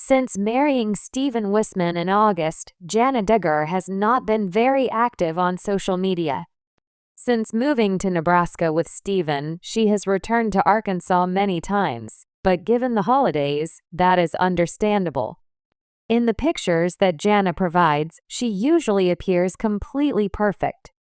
Since marrying Stephen Wisman in August, Jana Duggar has not been very active on social media. Since moving to Nebraska with Stephen, she has returned to Arkansas many times, but given the holidays, that is understandable. In the pictures that Jana provides, she usually appears completely perfect.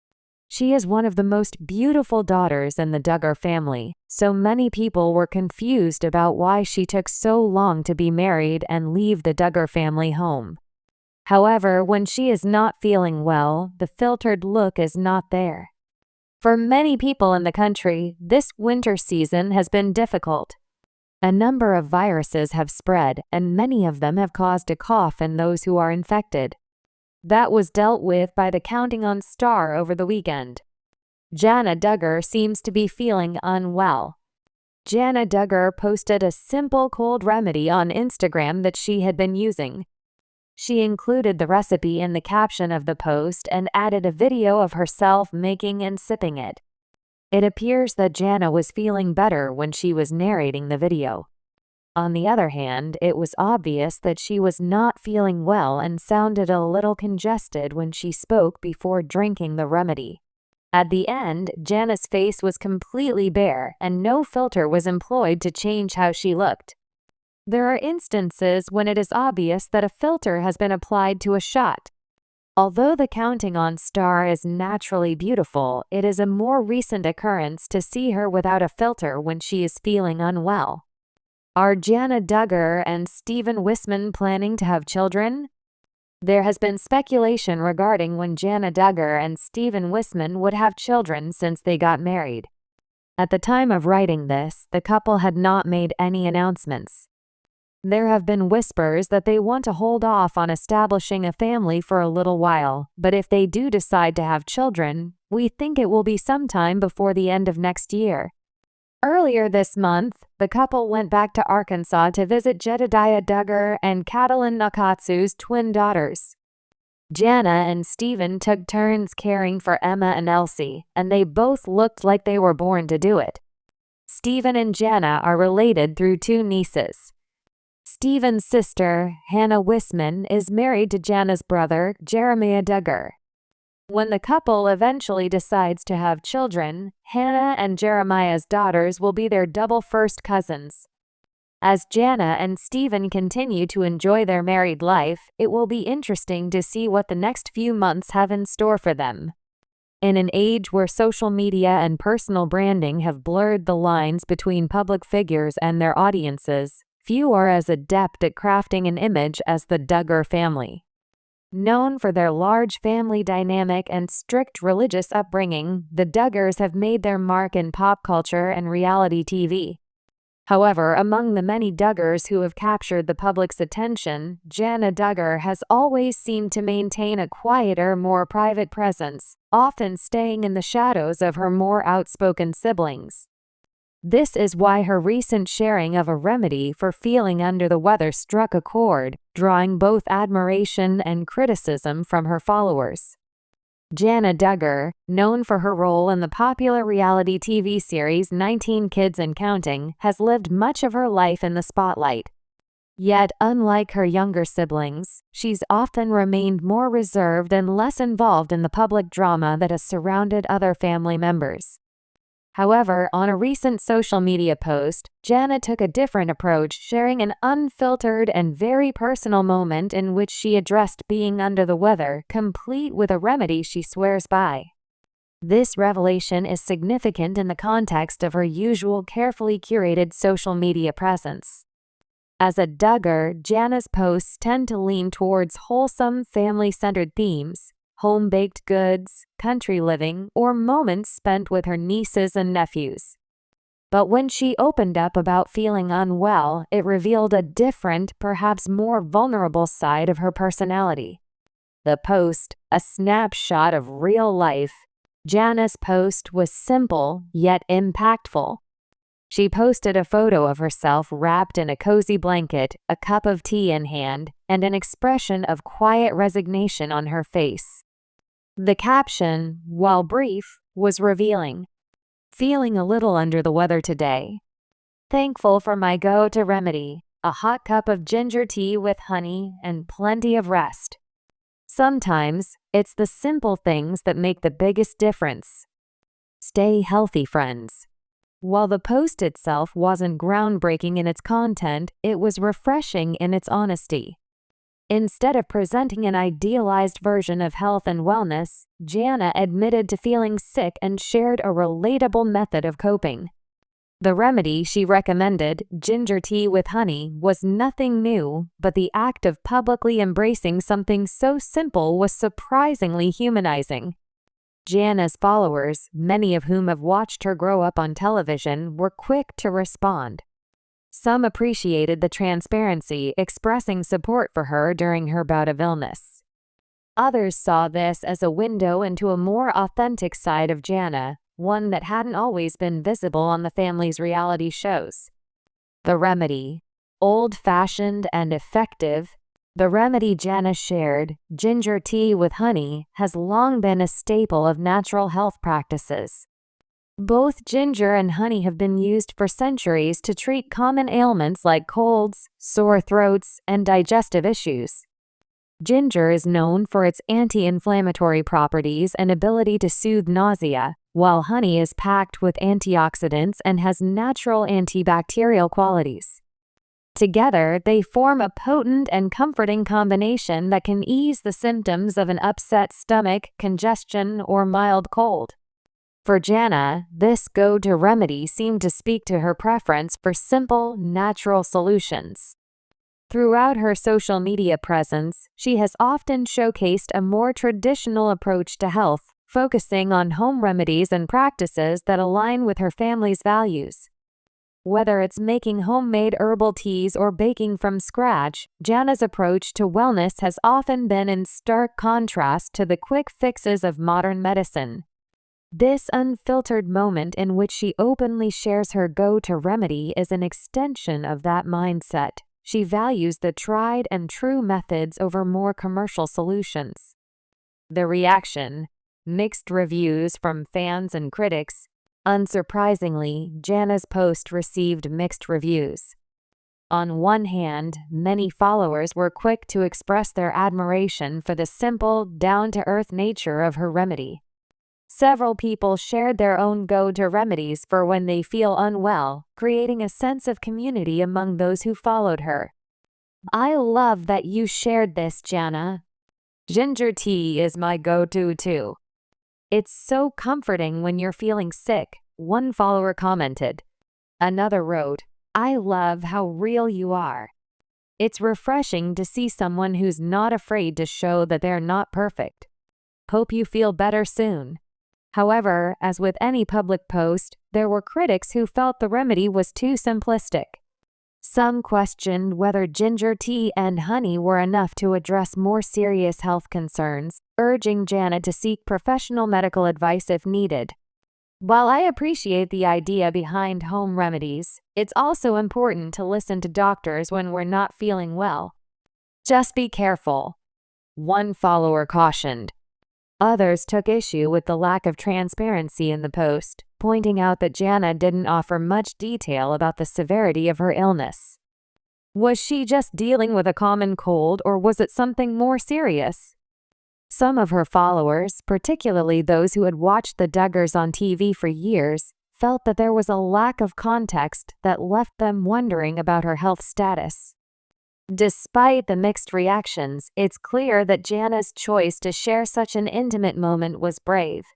She is one of the most beautiful daughters in the Duggar family, so many people were confused about why she took so long to be married and leave the Duggar family home. However, when she is not feeling well, the filtered look is not there. For many people in the country, this winter season has been difficult. A number of viruses have spread, and many of them have caused a cough in those who are infected. That was dealt with by the counting on star over the weekend. Jana Duggar seems to be feeling unwell. Jana Duggar posted a simple cold remedy on Instagram that she had been using. She included the recipe in the caption of the post and added a video of herself making and sipping it. It appears that Jana was feeling better when she was narrating the video. On the other hand, it was obvious that she was not feeling well and sounded a little congested when she spoke before drinking the remedy. At the end, Jana's face was completely bare and no filter was employed to change how she looked. There are instances when it is obvious that a filter has been applied to a shot. Although the counting on star is naturally beautiful, it is a more recent occurrence to see her without a filter when she is feeling unwell. Are Jana Duggar and Stephen Wisman planning to have children? There has been speculation regarding when Jana Duggar and Stephen Wisman would have children since they got married. At the time of writing this, the couple had not made any announcements. There have been whispers that they want to hold off on establishing a family for a little while, but if they do decide to have children, we think it will be sometime before the end of next year. Earlier this month, the couple went back to Arkansas to visit Jedediah Duggar and Catalin Nakatsu's twin daughters. Jana and Stephen took turns caring for Emma and Elsie, and they both looked like they were born to do it. Stephen and Jana are related through two nieces. Stephen's sister, Hannah Wisman, is married to Jana's brother, Jeremiah Duggar. When the couple eventually decides to have children, Hannah and Jeremiah's daughters will be their double first cousins. As Jana and Stephen continue to enjoy their married life, it will be interesting to see what the next few months have in store for them. In an age where social media and personal branding have blurred the lines between public figures and their audiences, few are as adept at crafting an image as the Duggar family. Known for their large family dynamic and strict religious upbringing, the Duggars have made their mark in pop culture and reality TV. However, among the many Duggars who have captured the public's attention, Jana Duggar has always seemed to maintain a quieter, more private presence, often staying in the shadows of her more outspoken siblings. This is why her recent sharing of a remedy for feeling under the weather struck a chord, drawing both admiration and criticism from her followers. Jana Duggar, known for her role in the popular reality TV series 19 Kids and Counting, has lived much of her life in the spotlight. Yet, unlike her younger siblings, she's often remained more reserved and less involved in the public drama that has surrounded other family members. However, on a recent social media post, Jana took a different approach, sharing an unfiltered and very personal moment in which she addressed being under the weather, complete with a remedy she swears by. This revelation is significant in the context of her usual carefully curated social media presence. As a Duggar, Jana's posts tend to lean towards wholesome, family-centered themes, home-baked goods, country living, or moments spent with her nieces and nephews. But when she opened up about feeling unwell, it revealed a different, perhaps more vulnerable side of her personality. The post, a snapshot of real life. Jana's post was simple, yet impactful. She posted a photo of herself wrapped in a cozy blanket, a cup of tea in hand, and an expression of quiet resignation on her face. The caption, while brief, was revealing. Feeling a little under the weather today. Thankful for my go-to remedy. a hot cup of ginger tea with honey, and plenty of rest. Sometimes, it's the simple things that make the biggest difference. Stay healthy, friends. While the post itself wasn't groundbreaking in its content, it was refreshing in its honesty. Instead of presenting an idealized version of health and wellness, Jana admitted to feeling sick and shared a relatable method of coping. The remedy she recommended, ginger tea with honey, was nothing new, but the act of publicly embracing something so simple was surprisingly humanizing. Jana's followers, many of whom have watched her grow up on television, were quick to respond. Some appreciated the transparency, expressing support for her during her bout of illness. Others saw this as a window into a more authentic side of Jana, one that hadn't always been visible on the family's reality shows. The remedy. Old-fashioned and effective. The remedy Jana shared, ginger tea with honey, has long been a staple of natural health practices. Both ginger and honey have been used for centuries to treat common ailments like colds, sore throats, and digestive issues. Ginger is known for its anti-inflammatory properties and ability to soothe nausea, while honey is packed with antioxidants and has natural antibacterial qualities. Together, they form a potent and comforting combination that can ease the symptoms of an upset stomach, congestion, or mild cold. For Jana, this go-to remedy seemed to speak to her preference for simple, natural solutions. Throughout her social media presence, she has often showcased a more traditional approach to health, focusing on home remedies and practices that align with her family's values. Whether it's making homemade herbal teas or baking from scratch, Jana's approach to wellness has often been in stark contrast to the quick fixes of modern medicine. This unfiltered moment in which she openly shares her go-to remedy is an extension of that mindset. She values the tried and true methods over more commercial solutions. The reaction: mixed reviews from fans and critics. Unsurprisingly, Jana's post received mixed reviews. On one hand, many followers were quick to express their admiration for the simple, down-to-earth nature of her remedy. Several people shared their own go-to remedies for when they feel unwell, creating a sense of community among those who followed her. "I love that you shared this, Jana. Ginger tea is my go-to too. It's so comforting when you're feeling sick," one follower commented. Another wrote, "I love how real you are. It's refreshing to see someone who's not afraid to show that they're not perfect. Hope you feel better soon." However, as with any public post, there were critics who felt the remedy was too simplistic. Some questioned whether ginger tea and honey were enough to address more serious health concerns, urging Jana to seek professional medical advice if needed. While I appreciate the idea behind home remedies, it's also important to listen to doctors when we're not feeling well. Just be careful, one follower cautioned. Others took issue with the lack of transparency in the post, pointing out that Jana didn't offer much detail about the severity of her illness. Was she just dealing with a common cold, or was it something more serious? Some of her followers, particularly those who had watched the Duggars on TV for years, felt that there was a lack of context that left them wondering about her health status. Despite the mixed reactions, it's clear that Jana's choice to share such an intimate moment was brave.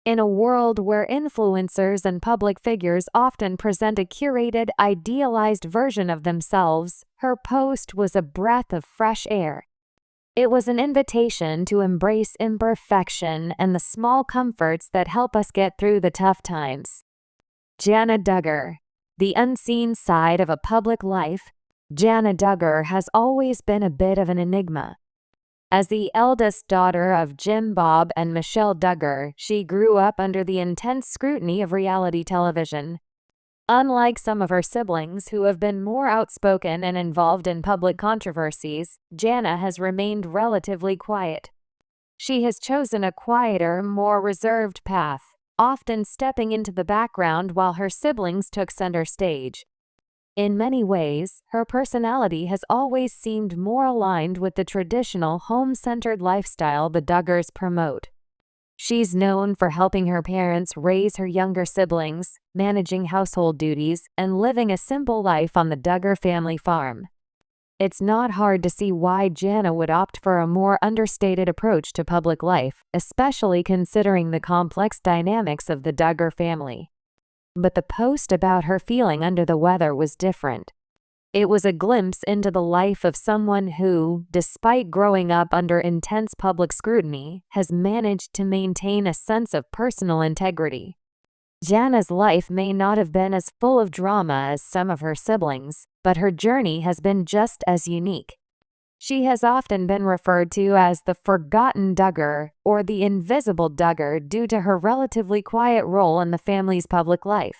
In a world where influencers and public figures often present a curated, idealized version of themselves, her post was a breath of fresh air. It was an invitation to embrace imperfection and the small comforts that help us get through the tough times. Jana Duggar. The unseen side of a public life. Jana Duggar has always been a bit of an enigma. As the eldest daughter of Jim Bob and Michelle Duggar, she grew up under the intense scrutiny of reality television. Unlike some of her siblings who have been more outspoken and involved in public controversies, Jana has remained relatively quiet. She has chosen a quieter, more reserved path, often stepping into the background while her siblings took center stage. In many ways, her personality has always seemed more aligned with the traditional home-centered lifestyle the Duggars promote. She's known for helping her parents raise her younger siblings, managing household duties, and living a simple life on the Duggar family farm. It's not hard to see why Jana would opt for a more understated approach to public life, especially considering the complex dynamics of the Duggar family. But the post about her feeling under the weather was different. It was a glimpse into the life of someone who, despite growing up under intense public scrutiny, has managed to maintain a sense of personal integrity. Jana's life may not have been as full of drama as some of her siblings, but her journey has been just as unique. She has often been referred to as the forgotten Duggar or the invisible Duggar due to her relatively quiet role in the family's public life.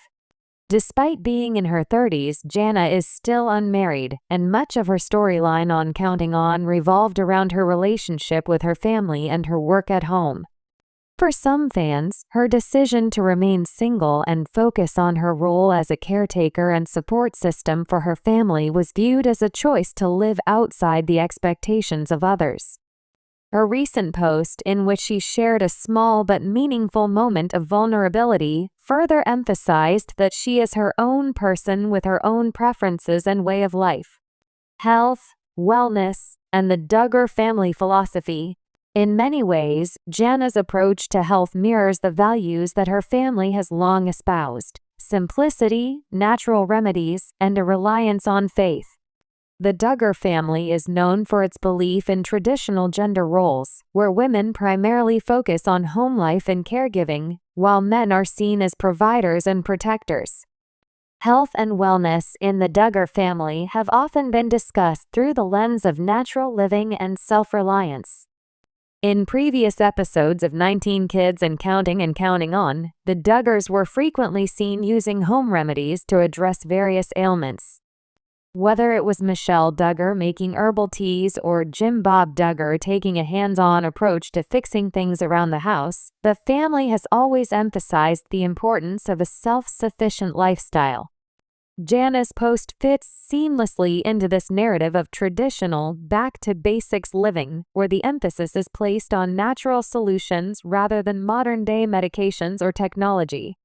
Despite being in her 30s, Jana is still unmarried, and much of her storyline on Counting On revolved around her relationship with her family and her work at home. For some fans, her decision to remain single and focus on her role as a caretaker and support system for her family was viewed as a choice to live outside the expectations of others. Her recent post, in which she shared a small but meaningful moment of vulnerability, further emphasized that she is her own person with her own preferences and way of life. Health, wellness, and the Duggar family philosophy. In many ways, Jana's approach to health mirrors the values that her family has long espoused: simplicity, natural remedies, and a reliance on faith. The Duggar family is known for its belief in traditional gender roles, where women primarily focus on home life and caregiving, while men are seen as providers and protectors. Health and wellness in the Duggar family have often been discussed through the lens of natural living and self-reliance. In previous episodes of 19 Kids and Counting On, the Duggars were frequently seen using home remedies to address various ailments. Whether it was Michelle Duggar making herbal teas or Jim Bob Duggar taking a hands-on approach to fixing things around the house, the family has always emphasized the importance of a self-sufficient lifestyle. Jana's post fits seamlessly into this narrative of traditional, back-to-basics living, where the emphasis is placed on natural solutions rather than modern-day medications or technology.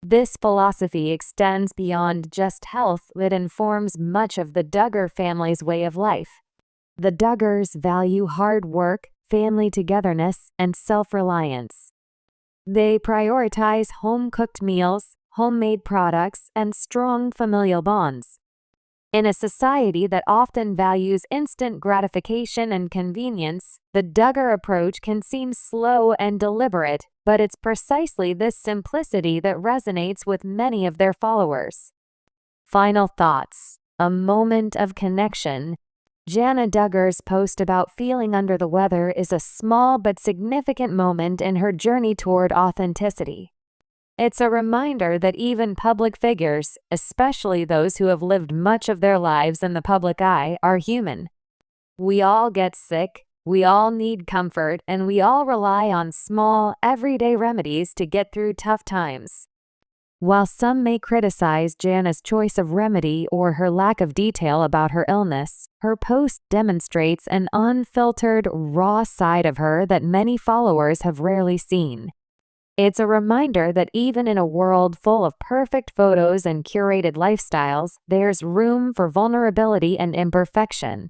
This philosophy extends beyond just health. It informs much of the Duggar family's way of life. The Duggars value hard work, family togetherness, and self-reliance. They prioritize home-cooked meals, homemade products, and strong familial bonds. In a society that often values instant gratification and convenience, the Duggar approach can seem slow and deliberate, but it's precisely this simplicity that resonates with many of their followers. Final thoughts. A moment of connection. Jana Duggar's post about feeling under the weather is a small but significant moment in her journey toward authenticity. It's a reminder that even public figures, especially those who have lived much of their lives in the public eye, are human. We all get sick, we all need comfort, and we all rely on small, everyday remedies to get through tough times. While some may criticize Jana's choice of remedy or her lack of detail about her illness, her post demonstrates an unfiltered, raw side of her that many followers have rarely seen. It's a reminder that even in a world full of perfect photos and curated lifestyles, there's room for vulnerability and imperfection.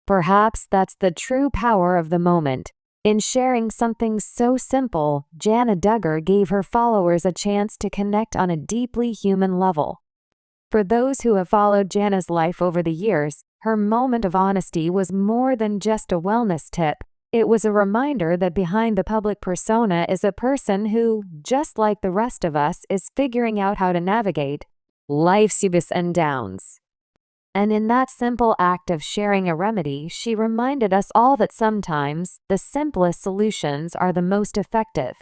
Perhaps that's the true power of the moment. In sharing something so simple, Jana Duggar gave her followers a chance to connect on a deeply human level. For those who have followed Jana's life over the years, her moment of honesty was more than just a wellness tip. It was a reminder that behind the public persona is a person who, just like the rest of us, is figuring out how to navigate life's ups and downs. And in that simple act of sharing a remedy, she reminded us all that sometimes the simplest solutions are the most effective.